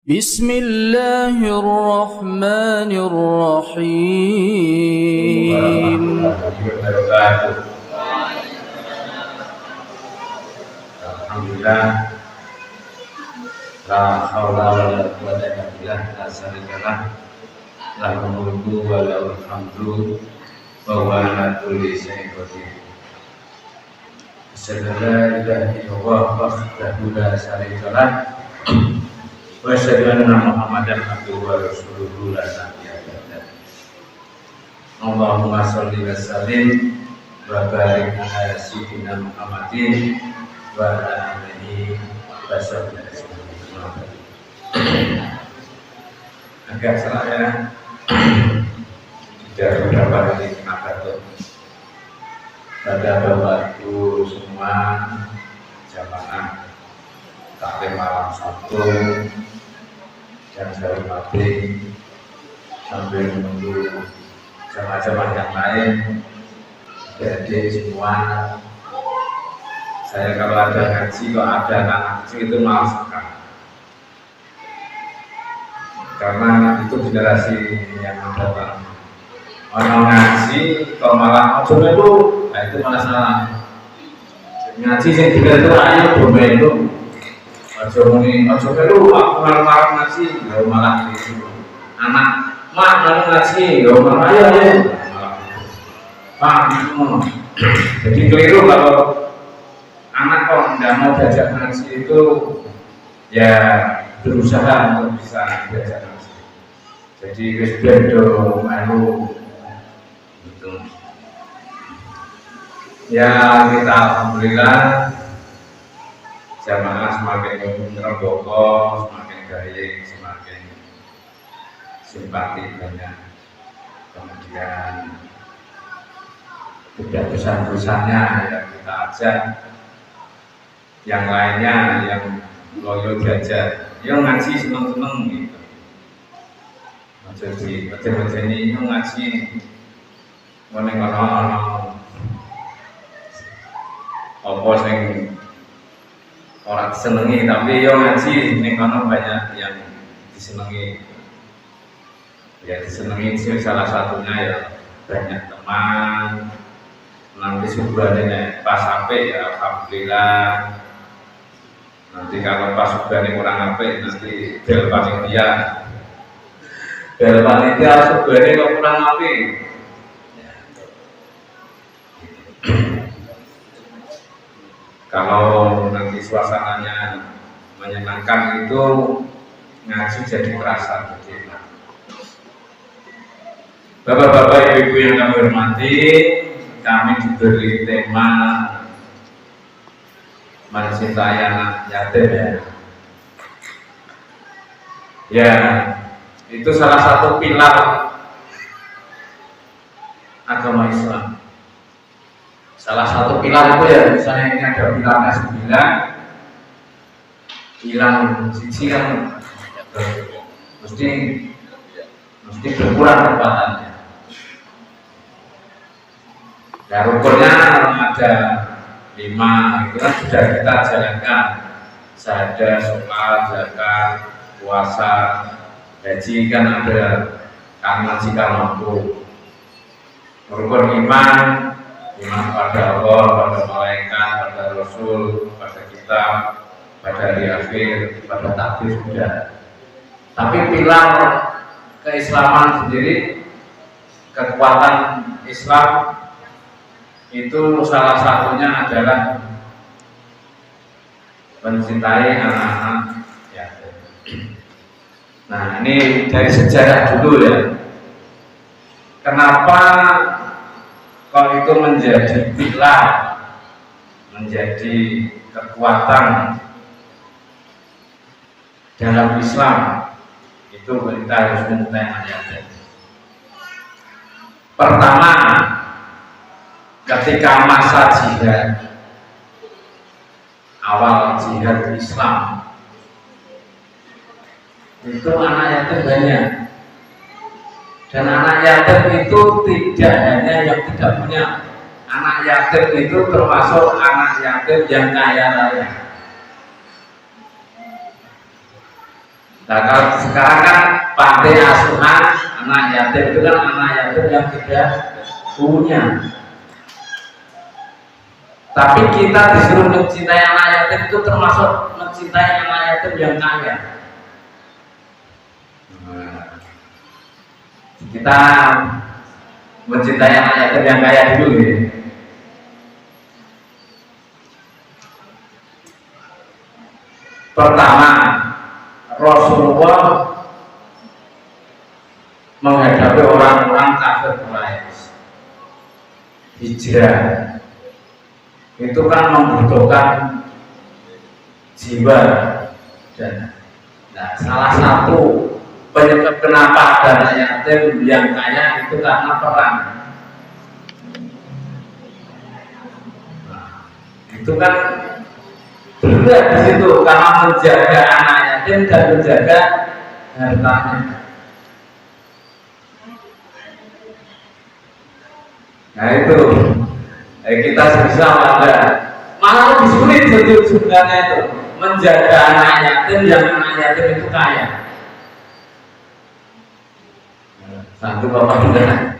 بسم الله الرحمن الرحيم. Alhamdulillah, la haula wala quwwata illa billah, la syarikalah, lahul mulku wa lahul hamdu wa huwa ala kulli syai'in qadir. Asyhadu an la ilaha illallah wahdahu la syarikalah wa asyhadu anna Muhammadan abduhu wa rasuluhu la nabiyya ba'dah. Allahumma sholli wa sallim wa barik ala sayyidina Muhammadin wa ala alihi wa sahbihi. Agak salah ya. Sudah beberapa hari kenapa tuh pada Bapak Ibu semua jamaah taklim malam Sabtu dan sahur maghrib sambil menunggu jamaah-jamaah yang lain. Jadi semua, saya kalau ada ngaji, kalau ada anak kecil itu malas sekali, karena itu generasi yang datang orang ngaji kalau malah ojo melu, nah itu malah salah. Ngaji sing dhewe itu ayo do melu, ojo muni ojo melu aku malah ngaji, ya malah gitu. Anak mak malah ngaji, ya malah ayo Pak, jadi keliru kalau anak kok tidak mau diajak ngaji itu ya berusaha untuk bisa diajak ngaji. Jadi wis bedo melu gitu. Ya kita alhamdulillah jamaah semakin terbokoh, semakin baik, semakin simpati banyak. Kemudian tidak pesan-pesannya yang kita ajak, yang lainnya yang loyo diajak, yang ngaji seneng-seneng gitu. Jadi macam-macam ini yang ngaji, menengok apa sing orang disenengi, tapi yang ngaji nengok banyak yang disenengi. Ya disenengi sih salah satunya ya banyak teman. Nanti subuhannya pas sampai ya alhamdulillah. Nanti kalau pas subuhannya kurang sampai nanti bel panitia subuhannya kok kurang sampai. Kalau nanti suasananya menyenangkan itu ngaji jadi terasa begitu. Bapak-bapak, ibu-ibu yang kami hormati, kami diberi tema mencintai anak yatim ya. Ya, itu salah satu pilar agama Islam. Salah satu pilar itu ya, misalnya ini ada pilarnya 9, pilar siji kan mesti berkurang kekuatannya. Ya rukunnya ada 5, itu kan sudah kita jalankan. Syahadat, sholat, zakat, puasa, haji kan ada karena jika mampu. Rukun iman pada Allah, pada malaikat, pada Rasul, pada kitab, pada hari akhir, pada takdir sudah. Tapi pilar keislaman sendiri, kekuatan Islam itu salah satunya adalah mencintai anak-anak yatim. Nah ini dari sejarah dulu ya. Kenapa kok itu menjadi pilar, menjadi kekuatan dalam Islam? Itu kita harus mencintai anak yatim. Pertama, ketika masa jihad, awal jihad Islam, itu anak yatim banyak. Dan anak yatim itu tidak hanya yang tidak punya. Anak yatim itu termasuk anak yatim yang kaya raya. Nah kalau sekarang kan panti asuhan anak yatim itu kan anak yatim yang tidak punya. Tapi kita disuruh mencintai anak yatim itu termasuk mencintai anak yatim yang kaya. Kita mencintai anak yatim yang kaya dulu ya. Pertama, Rasulullah menghadapi orang-orang kafir Quraisy. Hijrah itu kan membutuhkan jiwa dan salah satu penyebab kenapa ada anak yatim yang kaya itu karena perang. Itu kan berat di situ karena menjaga anak yatim dan menjaga hartanya. Nah itu kita bisa malah lebih sulit sebenarnya itu menjaga anak yatim yang anak yatim itu kaya. Satu bapak saudara.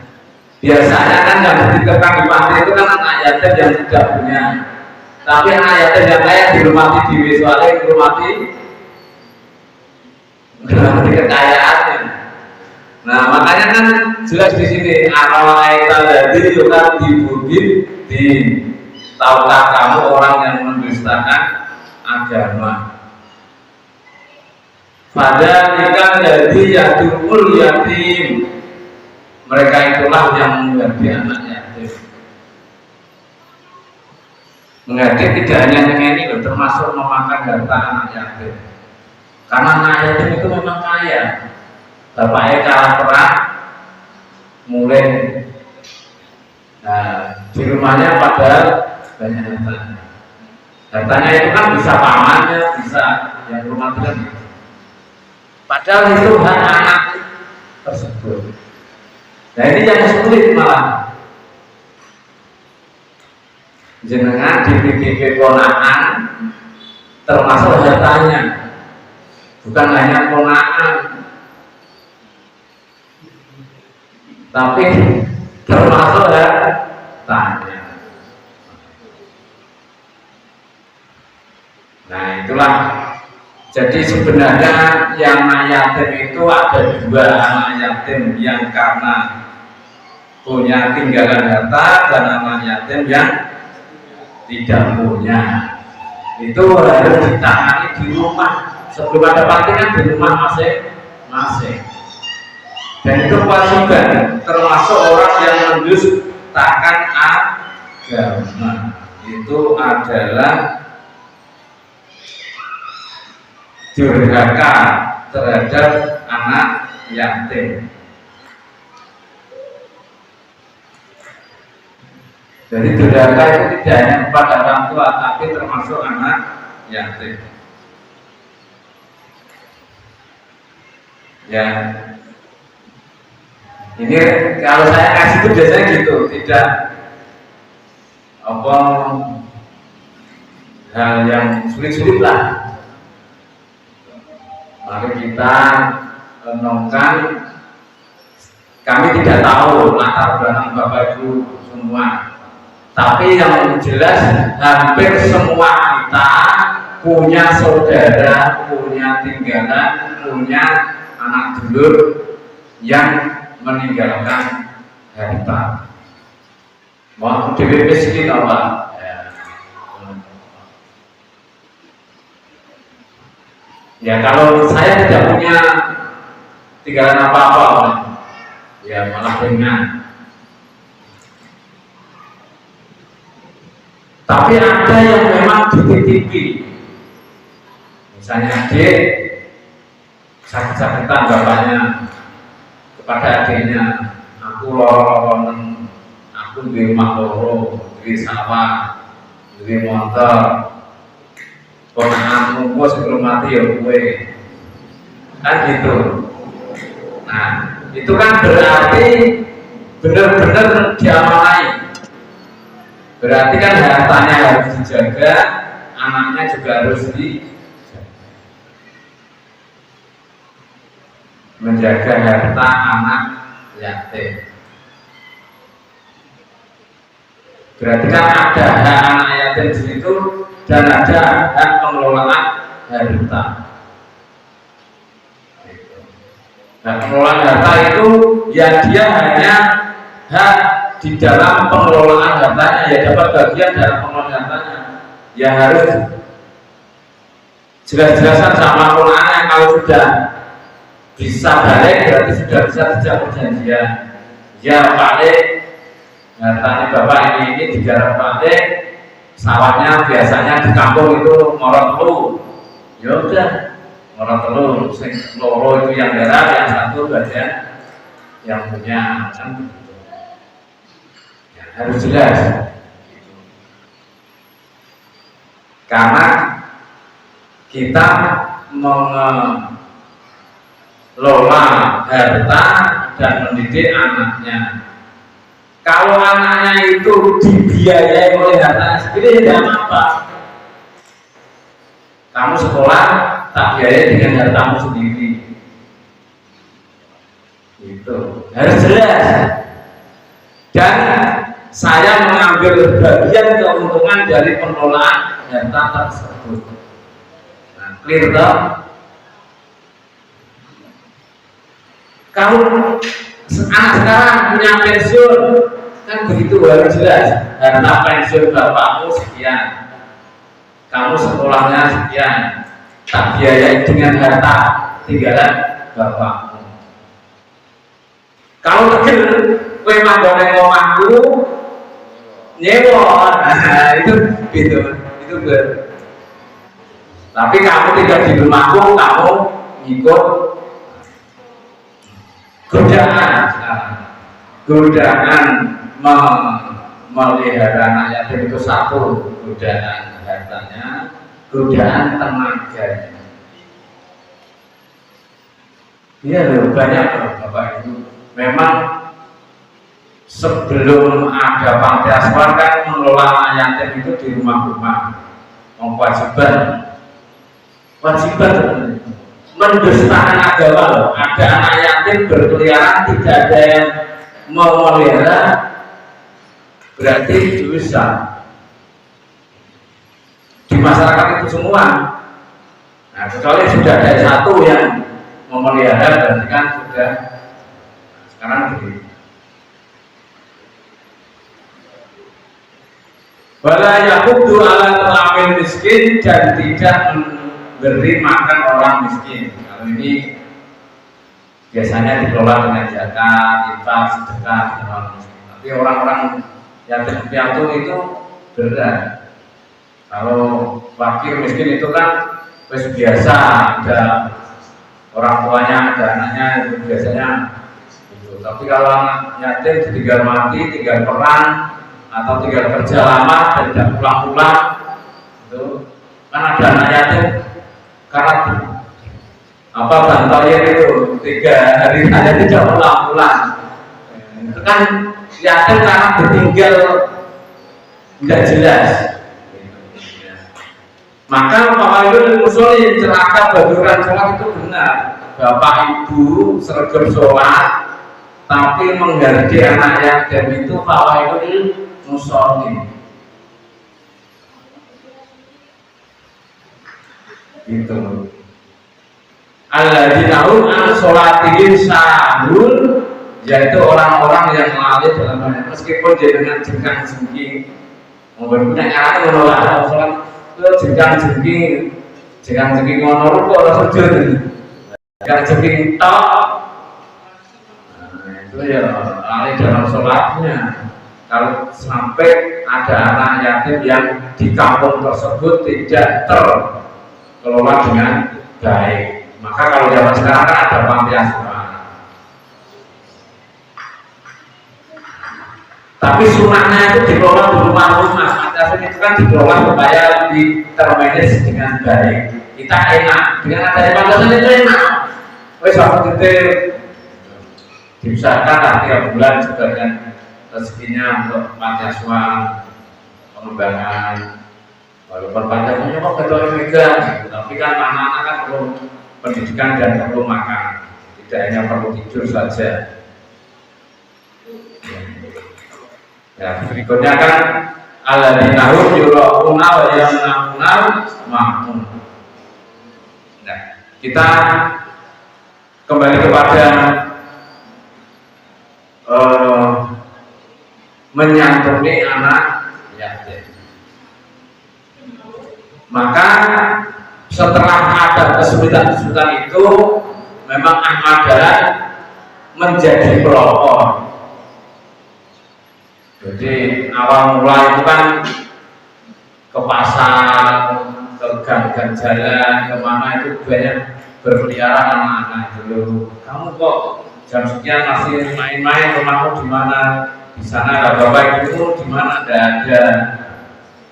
Biasanya kan yang dikekang di panti itu kan anak yatim yang tidak punya. Tapi anak yatim yang kaya dihormati di soalnya dihormati kekayaannya. Nah makanya kan jelas di sini arawaital ladzi yukadzibudin di tahukah kamu orang yang mendustakan agama. Fadzalika alladzi yadul yatim. Mereka itulah yang mengganti anak yatim. Mengganti tidak hanya yang ini loh, termasuk memakan harta anak yatim. Karena anak yatim itu memang kaya. Bapaknya kalah perang, mulai di rumahnya padahal banyak hartanya. Hartanya itu kan bisa pamannya, bisa yang rumah itu. Padahal itu hak anak tersebut. Nah ini yang sulit malah. Jenengan dipikir ponakan termasuk hartanya, bukan hanya ponakan, tapi termasuk hartanya. Nah itulah. Jadi sebenarnya yang anak yatim itu ada dua anak yatim yang karena punya tinggalan harta dan anak yatim yang tidak punya. Itu harus ditangani di rumah. Sebelum ada panti kan di rumah masing-masing. Dan itu kewajiban termasuk orang yang mendustakan agama. Itu adalah durhaka terhadap anak yatim. Jadi durhaka itu tidak hanya kepada orang tua, tapi termasuk anak yatim. Ya, ini kalau saya kasih itu biasanya gitu, tidak apa hal yang sulit-sulit lah. Mari kita renungkan. Kami tidak tahu latar belakang Bapak Ibu semua, tapi yang jelas hampir semua kita punya saudara, punya tinggalan, punya anak dulur yang meninggalkan harta. Mau dewe miskin apa? Ya kalau saya tidak punya tinggalan apa-apa, ya malah ringan. Tapi ada yang memang dititipi. Misalnya adik sakit-sakitan bapaknya kepada adiknya, aku loro-loronen, aku di rumah loro, di sawah, di motor. Ponakanmu sebelum mati ya gue kan gitu. Nah itu kan berarti benar-benar diamanai. Berarti kan hartanya harus dijaga, anaknya juga harus dijaga. menjaga harta anak yatim. Berarti kan ada hak anak yatim di situ dan ada hak pengelolaan harta. Hak pengelolaan harta itu ya dia hanya hak di dalam pengelolaan hartanya, ya dapat bagian dalam pengelolaan hartanya. Ya harus jelas-jelasan sama pengelolaannya. Kalau sudah bisa balik berarti sudah bisa sejak perjanjian. Ya balik hartanya bapak ini digarap balik, sawahnya biasanya di kampung itu ngorot telu. Ya udah ngorot telu, sing loro itu yang garap, yang satu bagian yang punya kan. Ya, harus jelas. Karena kita mengelola harta dan mendidik anaknya. Kalau anaknya itu dibiayai oleh hartanya sendiri, tidak apa. Kamu sekolah tak biayai dengan hartamu sendiri. Itu harus jelas. Dan saya mengambil bagian keuntungan dari pengelolaan harta tersebut. Nah, clear toh? Kalau anak sekarang punya pensiun kan begitu harus jelas. Harta pensiun bapakmu sekian, kamu sekolahnya sekian, tak biayai dengan harta tinggalan bapakmu. Kalau kecil, kue manggone ngomahku nyewa, nah itu ber. Tapi kamu tidak di rumahku, kamu ikut godaan memelihara anak yatim itu satu, godaan hartanya, godaan tenaganya. Iya loh, banyak loh Bapak Ibu. Memang sebelum ada panti asuhan kan mengelola anak yatim itu di rumah-rumah, kewajiban mendustakan agama loh. Ada anak yatim berkeliaran tidak ada yang memelihara, berarti dosa di masyarakat itu semua. Nah, kecuali sudah ada satu yang memelihara, berarti kan sudah sekarang begitu. Wala yaqudu ala ta'amil miskin, dan tidak memberi makan orang miskin. Kalau ini biasanya dikelola dengan zakat, infak, sedekah dengan orang miskin. Tapi orang-orang yatim piatu itu berat. Kalau fakir miskin itu kan biasa, ada orang tuanya, ada anaknya, itu biasanya gitu. Tapi kalau anak yatim tinggal mati, tinggal perang, atau tinggal kerja lama dan tidak pulang-pulang, itu kan ada anak yatim karena bantoyen itu 3 hari saja tidak pulang-pulang. Itu kan yatim karena ditinggal tidak jelas. Maka Bapak Ibu muslim celaka baguran sholat itu benar. Bapak Ibu sergap sholat tapi menghargai anak yatim itu Bapak Ibu muslim. Itu alladzina an sholatihim sahun, yaitu orang-orang yang lalai dalam hal meskipun dia dengan jengkang-jengking mempunyai arah menolak sholat itu jengkang-jengking ngono ruko ora sujud, jengkang-jengking tok. Nah, itu ya lalai dalam sholatnya. Kalau sampai ada anak yatim yang di kampung tersebut tidak terkelola dengan baik, maka kalau zaman sekarang kan ada panti asuhan. Tapi sunahnya itu dikelola di rumah-rumah. Panti asuhan itu kan dikelola supaya ditermanage dengan baik. Kita enak dengan adanya panti asuhan itu enak. Wes waktu itu diusahakan lah 3 bulan sebagian rezekinya untuk panti asuhan, pengembangan. Walaupun panti asuhannya kok ketua megang, gitu. Tapi kan anak-anak kan perlu pendidikan dan perlu makan. tidak hanya perlu tidur saja. Ya, berikutnya kan alladzina hum yura'una wa yamna'una ma'mun. Nah, kita kembali kepada menyantuni anak yatim. Maka setelah ada kesulitan-kesulitan itu, memang Ahmad Dahlan menjadi pelopor. Jadi awal mula itu kan ke pasar, ke gang-gang jalan, kemana itu banyak berkeliaran anak-anak dulu. Kamu kok jam sekian masih main-main, rumahmu di mana? Di sana ada bapak ibu, di mana ada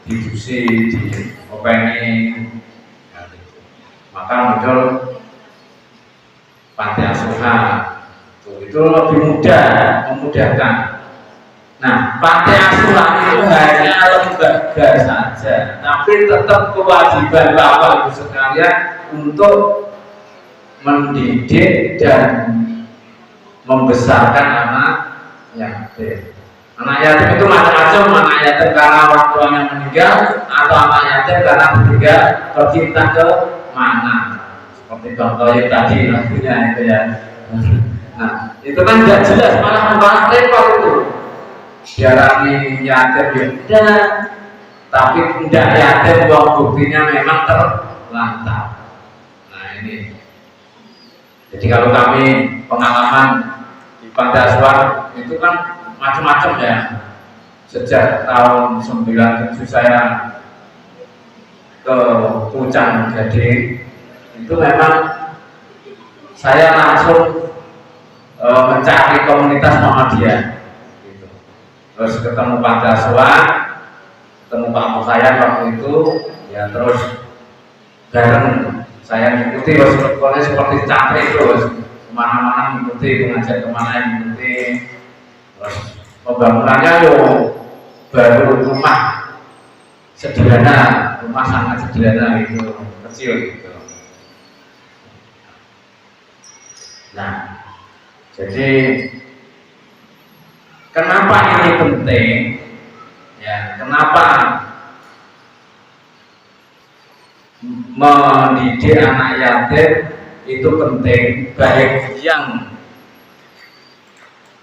didusi, di openi. Maka muncul panti asuhan. Itu lebih mudah, memudahkan. Nah, panti asuhan itu hanya lembaga saja, tapi tetap kewajiban bapak ibu sekalian untuk mendidik dan membesarkan anak yatim. Anak yatim itu macam-macam, anak yatim karena orang tuanya meninggal, atau anak yatim karena meninggal pergi entah ke mana. Seperti contoh yang tadi lagunya itu ya. Nah, itu kan tidak jelas, malah repot itu. Diarani yatim ya, tapi tidak yatim, bahwa buktinya memang terlantar. Nah ini. Jadi kalau kami pengalaman di panti asuhan itu kan macam-macam ya. Sejak tahun 97 saya ke Pucang, jadi itu memang saya langsung mencari komunitas Muhammadiyah. Gitu. Terus ketemu panti asuhan, ketemu Pak Mukhayat waktu itu, ya terus bareng. Saya mengikuti pokoknya seperti cantrik terus, kemana-mana mengikuti, mengajak kemana mengikuti. Terus pembangunannya baru rumah sederhana, rumah sangat sederhana gitu, kecil gitu. Nah, jadi kenapa ini penting? Ya, kenapa mendidik anak yatim itu penting, baik yang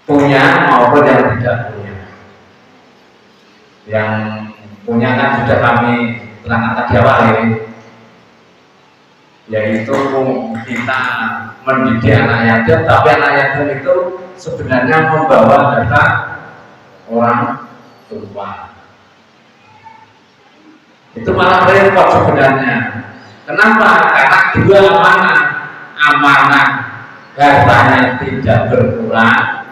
punya maupun yang tidak punya. Yang punya kan sudah kami terangkan tadi awal ini, yaitu kita mendidik anak yatim, tapi anak yatim itu sebenarnya membawa data orang tua. Itu malah repot sebenarnya. Kenapa? Karena dua amanah hartanya tidak berkurang,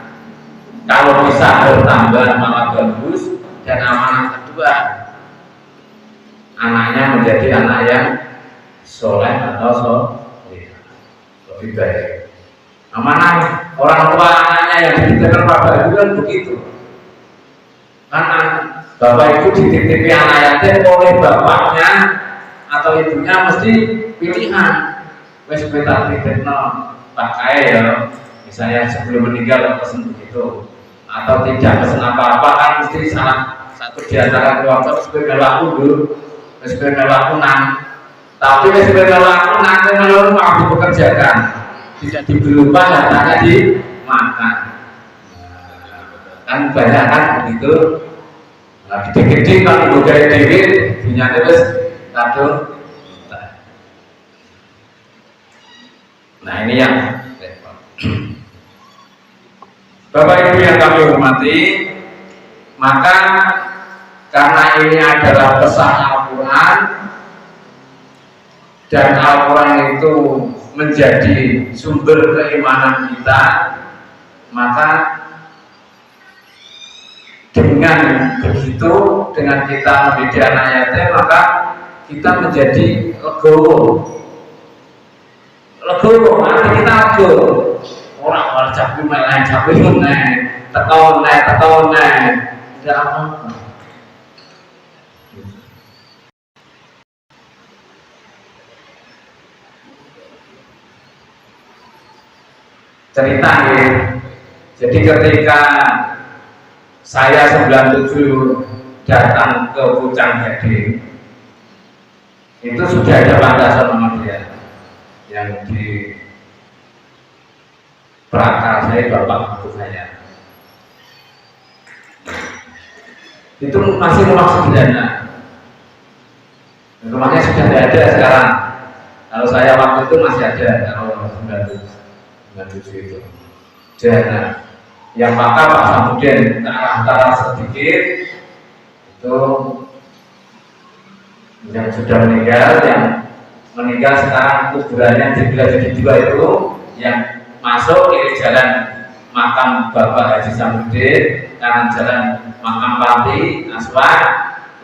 kalau bisa bertambah malah bagus. Dan amanah kedua, anaknya menjadi anak yang soleh atau soleh, lebih baik. Amanah orang tua anaknya yang dititipkan pada ibu kan begitu. Karena bapak ibu dititipi anak yatim oleh bapaknya atau ibunya mesti pilihan. Wes kita titipno pakai ya, misalnya sebelum meninggal pesen begitu, atau tidak pesen apa-apa kan mesti salah satu di antara keluarga sebagai melaku dulu, sebagai melaku nang. Tapi sebagai melaku nang kalau mau dipekerjakan, tidak diberi upah, hartanya dimakan. Kan banyak kan begitu. Nah, gede-gede kan juga dewi punya terus kadung. Nah ini yang Bapak Ibu yang kami hormati, maka karena ini adalah pesan Al-Quran dan Al-Quran itu menjadi sumber keimanan kita, maka dengan begitu, dengan kita mendidik anak yatim, maka kita menjadi legowo. Legowo, nanti kita legowo. Orang capi main capi naik, tekon naik, tidak apa-apa. cerita ya. Jadi ketika saya 97 datang ke Pucang Gading, itu sudah ada panti asuhan dia yang di prakar saya, bapak ibu saya. Itu masih rumah sederhana. Rumahnya sudah tidak ada sekarang. Kalau saya waktu itu masih ada, kalau 97 itu. Sederhana. Yang maka Pak Samudin ke arah utara sedikit itu yang sudah meninggal, yang meninggal sekarang kuburannya jadi dua itu, yang masuk kiri jalan makam Bapak Haji Samudin, kanan jalan makam Panti Asuhan,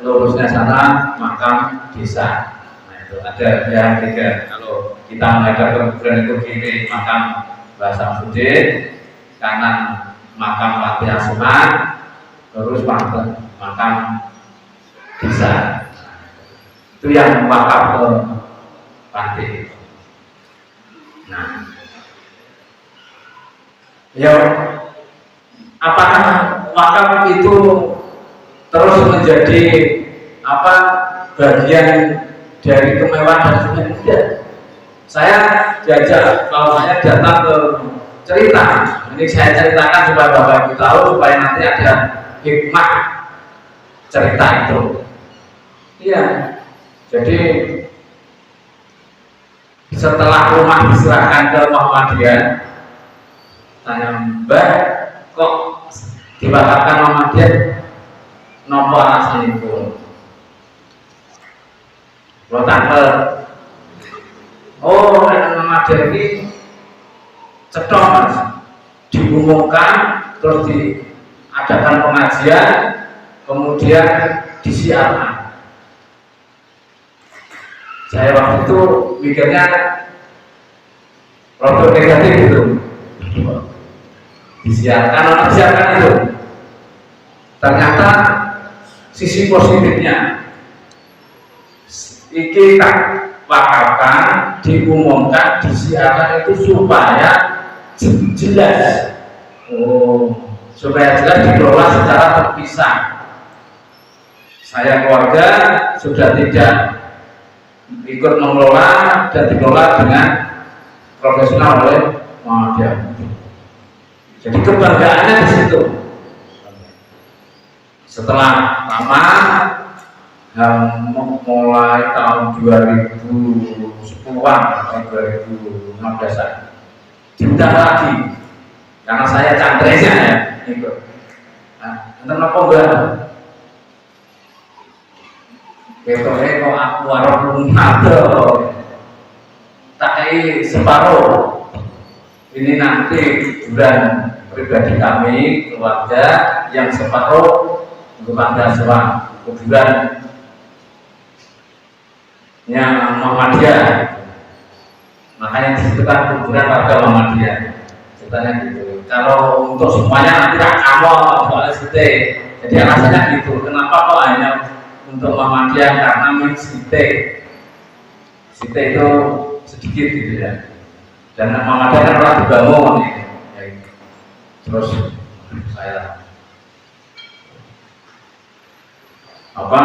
lurusnya sana makam desa. Nah itu ada yang tiga. Kalau kita menghadap ke kuburan itu kiri makam Bapak Samudin, kanan makam Panti Asuhan, terus makam desa. Itu yang wakaf ke panti. Nah, ya apakah wakaf itu terus menjadi apa bagian dari kemewahan dan sebagainya? Saya diajak, kalau saya datang ke cerita, ini saya ceritakan supaya Bapak Ibu tahu, supaya nanti ada hikmah cerita itu. Iya, jadi setelah rumah diserahkan ke Muhammadiyah, tanya Mbak, kok dibakarkan Muhammadiyah? Nopo alasanipun? Lo tante, oh Muhammadiyah ini cedok mas, diumumkan terus diadakan pengajian, kemudian disiarkan. Saya waktu itu mikirnya produk negatif gitu, disiarkan itu. Ternyata sisi positifnya, iki tak wakafkan, diumumkan, disiarkan itu supaya jelas, supaya jelas dikelola secara terpisah. Saya keluarga sudah tidak ikut mengelola dan dikelola dengan profesional oleh Muhammadiyah. Jadi kebanggaannya di situ. Setelah lama, mulai tahun 2010-an atau 2015-an, diundang lagi karena saya cantrenya ya ikut. Nah, kenapa enggak? Betulnya kok aku warung ada tak separuh ini nanti kuburan pribadi kami keluarga, yang separuh untuk Panti Asuhan kuburannya Muhammadiyah, makanya disebutkan kuburan warga Muhammadiyah ceritanya gitu. Kalau untuk semuanya nanti tak kamu soal site, jadi alasannya gitu. Kenapa kok hanya untuk Muhammadiyah? Karena site itu sedikit gitu ya, dan Muhammadiyah kan telah dibangun ya. Terus saya apa,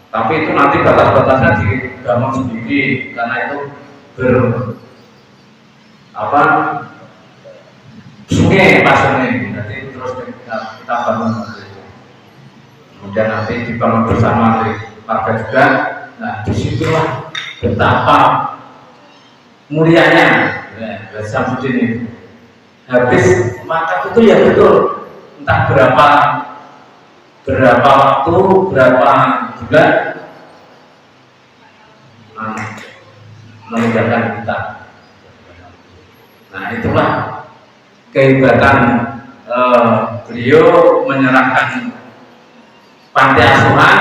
tapi itu nanti batas-batasnya dibangun sendiri karena itu sungai pasirnya, nanti terus kita bangun nanti. Kemudian nanti dibangun bersama dari warga juga. Nah disitulah betapa mulianya ya, Samsudin itu. Habis maka itu ya betul, entah berapa waktu, berapa bulan meninggalkan kita. Nah itulah kehebatan beliau menyerahkan Panti Asuhan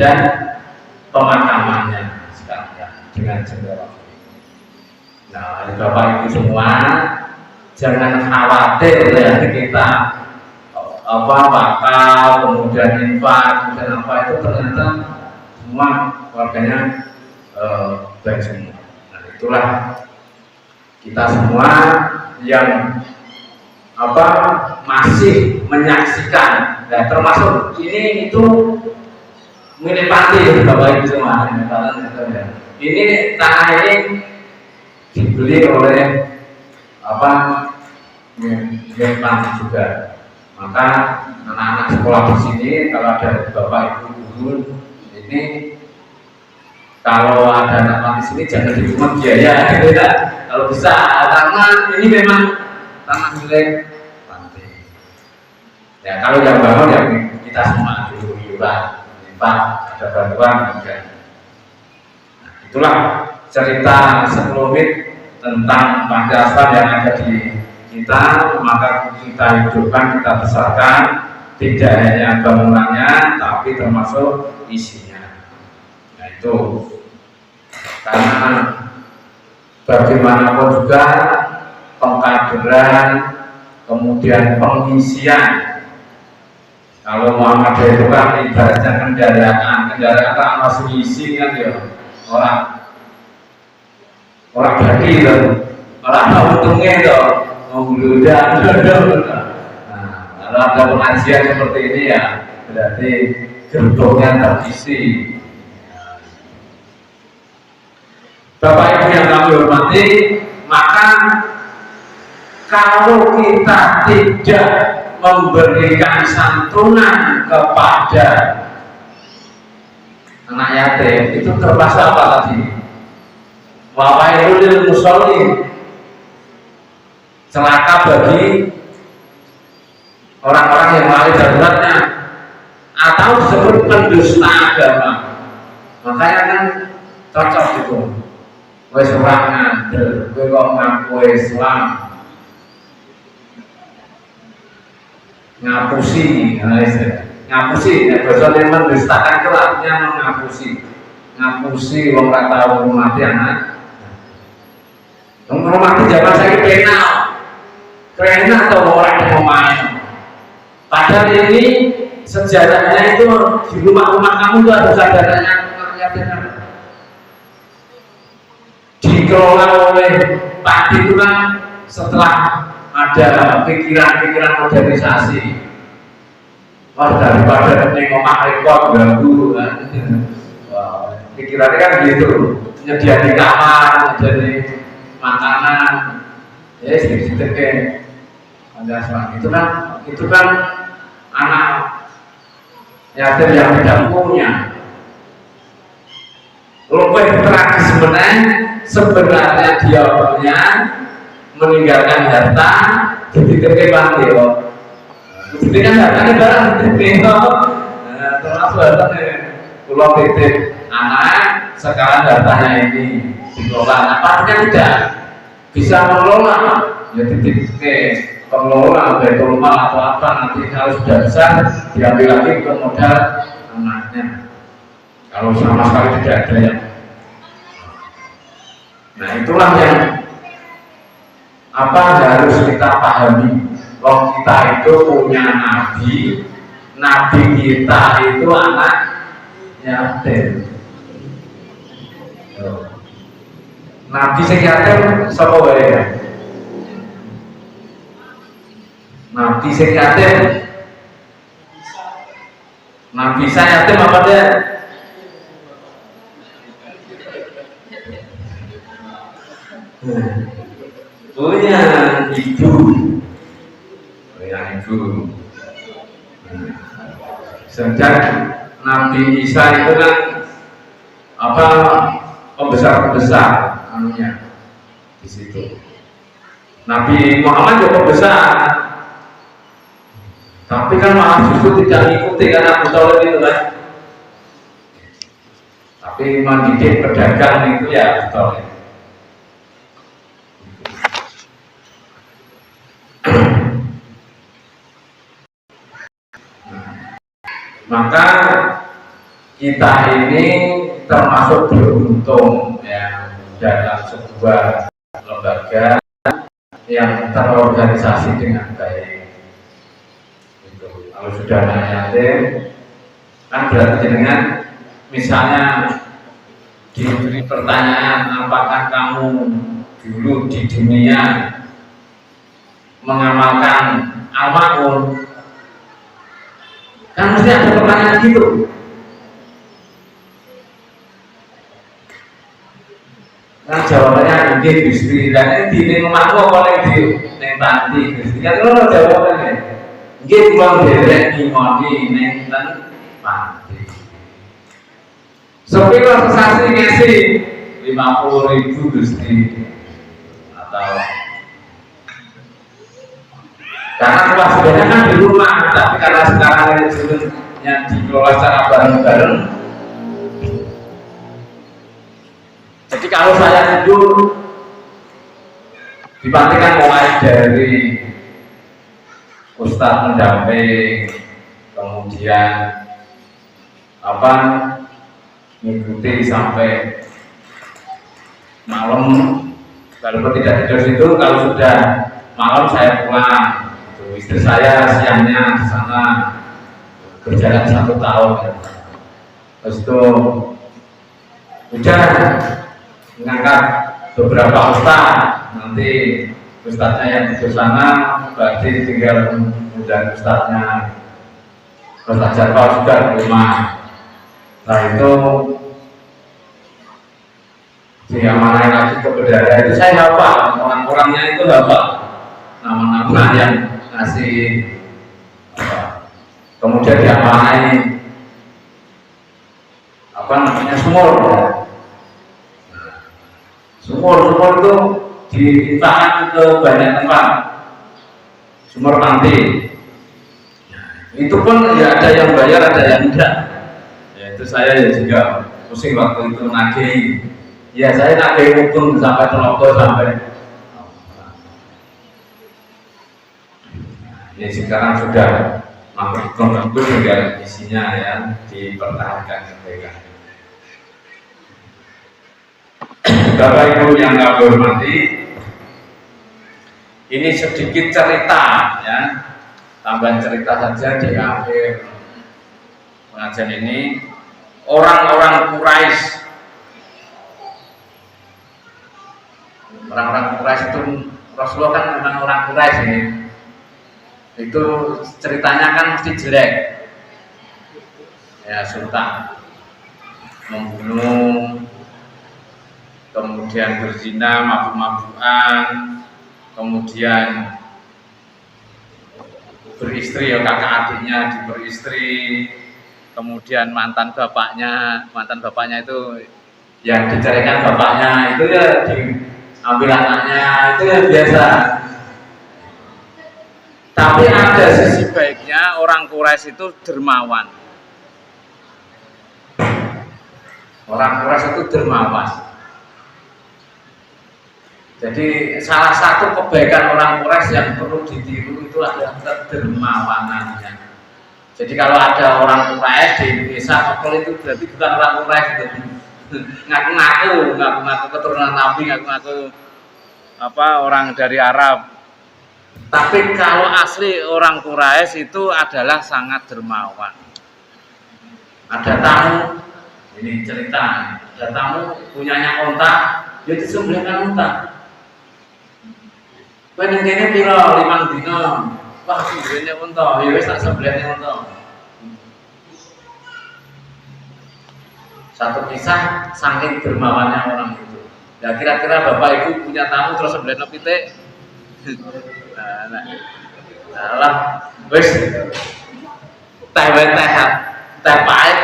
dan pemakamannya sekalian dengan jendela. Nah, Bapak Ibu semua, jangan khawatir ya kita bakal kemudian infak, kemudian apa itu ternyata semua warganya baik semua. Nah, itulah kita semua yang masih menyaksikan. Nah, termasuk ini itu milik panti Bapak Ibu semua. Ini tanah ini dibeli oleh milik panti juga. Maka anak-anak sekolah di sini kalau ada Bapak Ibu guru ini, kalau ada anak panti sini jangan dipungut biaya gitu ya. Kalau bisa, karena ini memang tanah milik panti. Ya kalau yang bangun ya kita semua dulu-duluan, ada bantuan juga. Nah, itulah cerita sekelumit tentang panti asuhan yang ada di kita. Maka kita hidupkan, kita besarkan, tidak hanya bangunannya tapi termasuk isinya. Nah itu karena bagaimanapun juga pengkaderan, kemudian pengisian. Kalau Muhammadiyah itu kan ibaratnya kendaraan kan masih isi kan ya, orang bagi itu, orang untungnya itu mengguludan. Nah, kalau ada pengajian seperti ini ya berarti gerbongnya terisi. Bapak Ibu yang kami hormati, maka kalau kita tidak memberikan santunan kepada anak yatim, itu terpaksa apa tadi? Wawailul musholin, celaka bagi orang-orang yang lalai daruratnya atau disebut pendusta agama. Makanya kan cocok itu. Wes ora ngandel, kowe kok ngaku Islam. Ngapusi, nek basa mendustakan itu artinya ngapusi wong ora tau mati anak. Wong mati zaman saya penal atau orang yang main. Padahal ini sejarahnya itu di rumah-rumah kamu itu ada saudaranya yatim. Dikelola oleh Pak itu kan setelah ada pikiran-pikiran modernisasi. Wah, daripada nengok rekod ganggu kan. Pikirannya kan gitu, nyediain kamar, nyediain makanan, ya sedikit kayak ada selang. Itu kan anak yatim yang tidak punya. Lebih tragis sebenarnya dia punya meninggalkan harta dititipkan panti kok. Dititipkan hartanya barang dititipkan. Termasuk hartanya pulau titip anak, sekarang hartanya ini dikelola. Nah, pastinya tidak bisa mengelola, ya titip ke pengelola Baitul Mal atau apa, nanti kalau sudah besar diambil lagi ke modal anaknya. Kalau sama sekali tidak ada yang. Nah itulah yang harus kita pahami. Kalau kita itu punya nabi kita itu anak yatim. Nabi sing yatim sapa wae? Nabi sing yatim. Nabi saya yatim apa dia? Punya ibu. Sejak Nabi Isa itu kan pembesar anunya di situ. Nabi Muhammad juga pembesar, tapi kan malah justru tidak mengikuti karena Abu Thalib itu kan. Tapi mendidik pedagang itu ya Abu Thalib. Maka kita ini termasuk beruntung ya dalam sebuah lembaga yang terorganisasi dengan baik. Itu. Kalau sudah yatim, kan berarti dengan misalnya diberi pertanyaan apakah kamu dulu di dunia mengamalkan al-ma'un, kan mesti ada pertanyaan gitu. Nah jawabannya nggih Gusti. Lah di ning omahku apa ning ning panti Gusti. Kan ngono jawabannya. Nggih kula nderek ngimoni ning panti. Sepira sesasi ngisi 50.000 Gusti. Atau karena kewajibannya kan di rumah, tapi karena sekarang manajemennya dikelola secara bareng-bareng. Jadi kalau saya tidur di panti kan mulai dari ustadz mendamping, kemudian mengikuti sampai malam. Kalau tidak tidur situ, kalau sudah malam saya pulang. Istri saya siangnya di sana berjalan 1 tahun. Terus itu hujan mengangkat beberapa ustadz, nanti ustadznya yang di sana berarti tinggal undang ustadznya, Ustadz Jarfal sudah di rumah. Nah itu diamanahin lagi ke bendara, itu saya hafal, orang-orangnya itu hafal nama-nama yang ngasih kemudian diamanahin sumur. Sumur itu ditahan ke banyak tempat, sumur panti. Itu pun ya ada yang bayar, ada yang enggak. Ya itu saya ya juga pusing waktu itu nagih. Ya saya nagih hukum sampai Telogo sampai. Ini sekarang sudah maklum tinggal isinya ya dipertahankan mereka. Bapak Ibu yang kami hormati, ini sedikit cerita ya, tambahan cerita saja di akhir pengajian ini. Orang-orang Quraisy, itu Rasulullah kan memang orang Quraisy ini. Itu ceritanya kan mesti jelek ya, sultan membunuh, kemudian berzina, mabuk-mabukan, kemudian beristri ya, kakak adiknya diberistri, kemudian mantan bapaknya itu yang diceraikan bapaknya itu ya diambil anaknya, itu ya biasa. Tapi ada sisi baiknya, orang Quraisy itu dermawan. Orang Quraisy itu dermawan. Jadi salah satu kebaikan orang Quraisy yang perlu ditiru itu adalah kedermawanannya. Jadi kalau ada orang Quraisy di Indonesia, itu berarti bukan orang Quraisy, itu ngaku-ngaku keturunan Nabi, ngaku-ngaku orang dari Arab. Tapi kalau asli orang Quraisy itu adalah sangat dermawan. Ada tamu, ini cerita, ada tamu punyanya onta, dia disembelihkan onta. Kowe ning kene pira 5 dina? Wah, sembelihne onta, ya wis tak sembelihne onta. Satu kisah saking dermawannya orang itu. Ya kira-kira Bapak Ibu punya tamu terus sembelihne pitik. Nah, wis teh pahit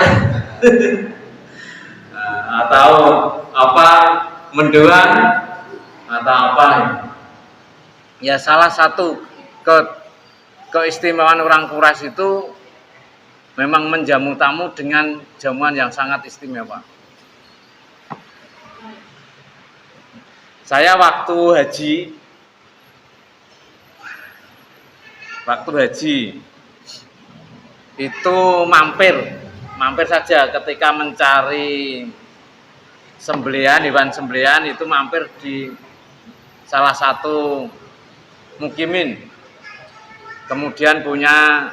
atau mendoan atau apa ya, salah satu keistimewaan orang Quraisy itu memang menjamu tamu dengan jamuan yang sangat istimewa. Saya waktu haji itu mampir saja ketika mencari hewan sembelihan itu mampir di salah satu mukimin, kemudian punya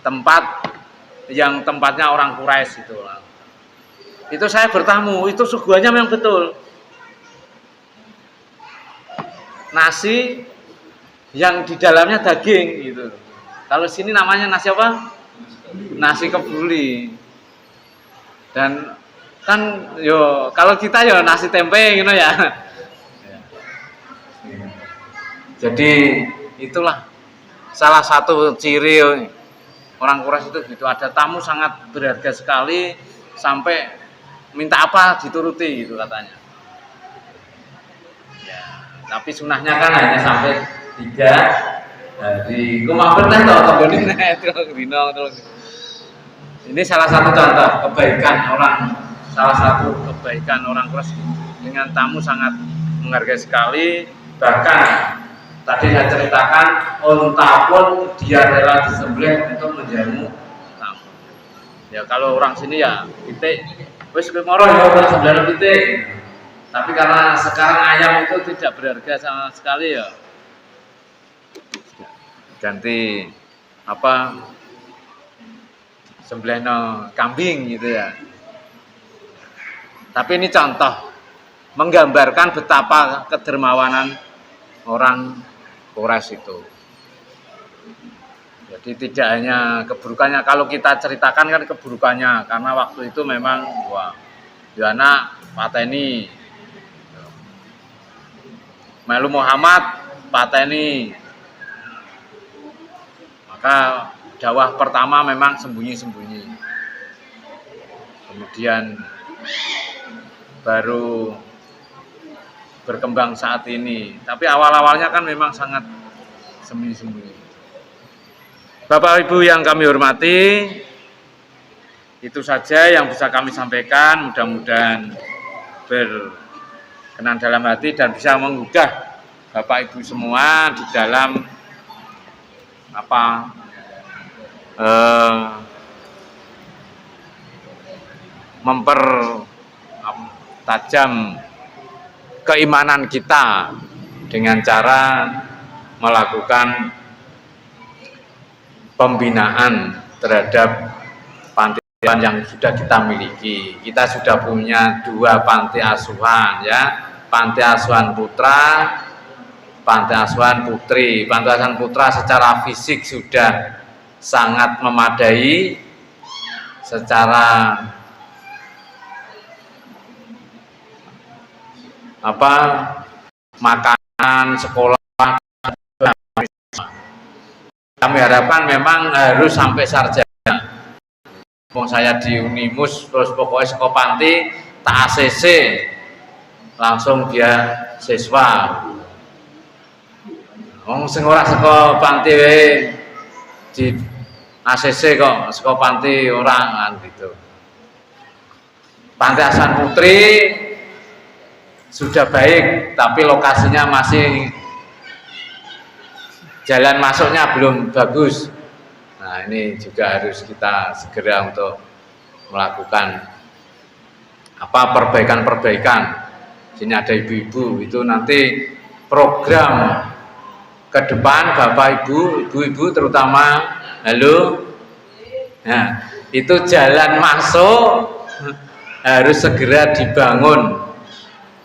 tempat yang tempatnya orang Quraisy itu saya bertamu, itu suguhannya memang betul. nasi yang di dalamnya daging gitu. Kalau sini namanya nasi apa? Nasi kebuli. Dan kan yo kalau kita yo nasi tempe gitu ya. Jadi itulah salah satu ciri orang Quraisy itu gitu. Ada tamu sangat berharga sekali sampai minta apa dituruti gitu katanya. Ya, tapi sunahnya kan hanya sampai 3 hari. Kumaha teh to tanggone terus dino terus. Ini salah satu contoh kebaikan orang Quraisy dengan tamu sangat menghargai sekali. Bahkan tadi saya ceritakan unta pun dia rela disembelih untuk menjamu tamu. Ya kalau orang sini ya pitik wis moro ya ora sembilan pitik. Tapi karena sekarang ayam itu tidak berharga sama sekali ya. Ganti apa? Sembelihno kambing gitu ya. Tapi ini contoh menggambarkan betapa kedermawanan orang Quraisy itu. Jadi tidak hanya keburukannya, kalau kita ceritakan kan keburukannya, karena waktu itu memang wah, Yana pateni, melu Muhammad pateni, maka dakwah pertama memang sembunyi-sembunyi, kemudian baru berkembang saat ini. Tapi awal-awalnya kan memang sangat sembunyi-sembunyi. Bapak Ibu yang kami hormati, itu saja yang bisa kami sampaikan. Mudah-mudahan berkenan dalam hati dan bisa menggugah Bapak Ibu semua di dalam mempertajam keimanan kita dengan cara melakukan pembinaan terhadap panti asuhan yang sudah kita miliki. Kita sudah punya 2 panti asuhan ya, panti asuhan putra, panti asuhan putri. Panti asuhan putra secara fisik sudah sangat memadai, secara makanan, sekolah. Kami harapkan memang harus sampai sarjana. Saya di Unimus terus pokoknya sekolah panti tak ACC langsung dia siswa. Wong sing ora sekolah panti di ACC kok sekolah panti orang gitu. Panti Asuhan Putri sudah baik, tapi lokasinya masih jalan masuknya belum bagus. Nah ini juga harus kita segera untuk melakukan perbaikan-perbaikan. Sini ada ibu-ibu, itu nanti program ke depan Bapak Ibu, ibu-ibu terutama, halo. Nah itu jalan masuk harus segera dibangun.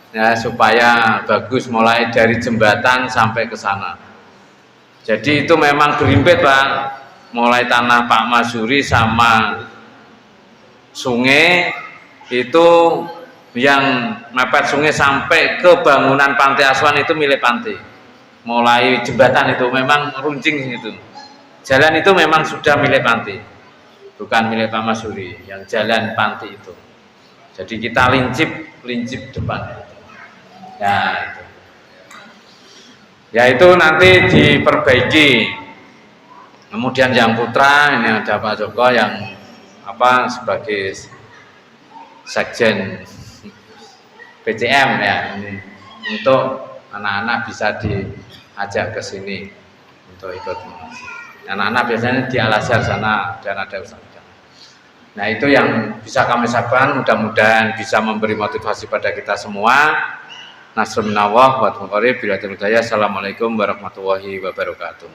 Ya, supaya bagus mulai dari jembatan sampai ke sana. Jadi itu memang berimpit Pak, mulai tanah Pak Masuri sama sungai itu yang mepet sungai sampai ke bangunan panti asuhan itu milik panti. Mulai jembatan itu memang runcing itu. Jalan itu memang sudah milik panti, bukan milik Pak Masuri. Yang jalan panti itu. Jadi kita lincip depan. Ya itu nanti diperbaiki. Kemudian yang putra ini ada Pak Joko yang sebagai sekjen PCM ya, ini untuk anak-anak bisa diajak ke sini untuk ikut mengaji. Anak-anak biasanya di Al-Azhar sana dan ada Ustaz. Nah itu yang bisa kami sampaikan, mudah-mudahan bisa memberi motivasi pada kita semua. Nasrul minallah wa taufiq. Assalamualaikum warahmatullahi wabarakatuh.